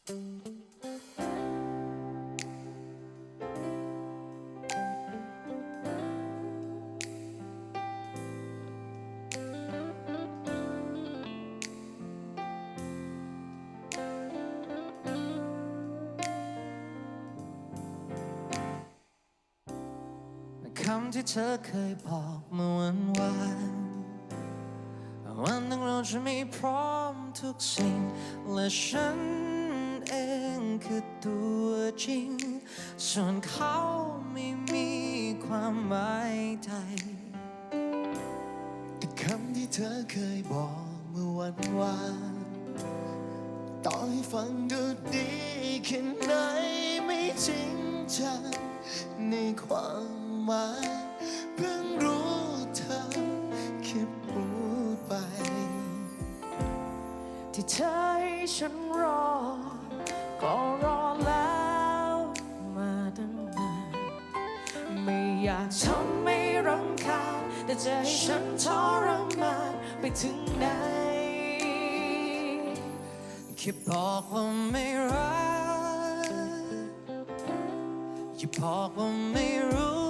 คำที่เธอเคยบอกเมื่อวันหนึ่งเราจะไม่พร้อมทุกสิ่งและฉันเองคือตัวจริงส่วนเขาไม่มีความหมายใดแต่คำที่เธอเคยบอกเมื่อวานต่อให้ฟังดูดีแค่ไหนไม่จริงจังในความหมายเพิ่งรู้เธอแค่พูดไปที่เธอให้ฉันรอก็รอแล้วมาตั้งนานไม่อยากทำให้รำคาญแต่จะให้ฉันทรมานไปถึงไหนแค่บอกว่าไม่รักอย่าบอกว่าไม่รู้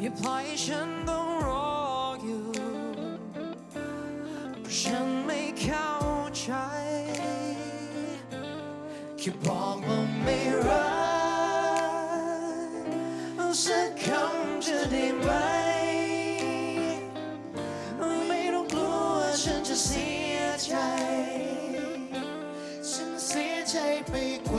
อย่าปล่อยให้ฉันต้องรออยู่เพราะฉันไม่เข้าใจแค่บอกว่าไม่รักสักคำจะได้ไหมไม่ต้องกลัวว่าฉันจะเสียใจฉันเสียใจไปกว่า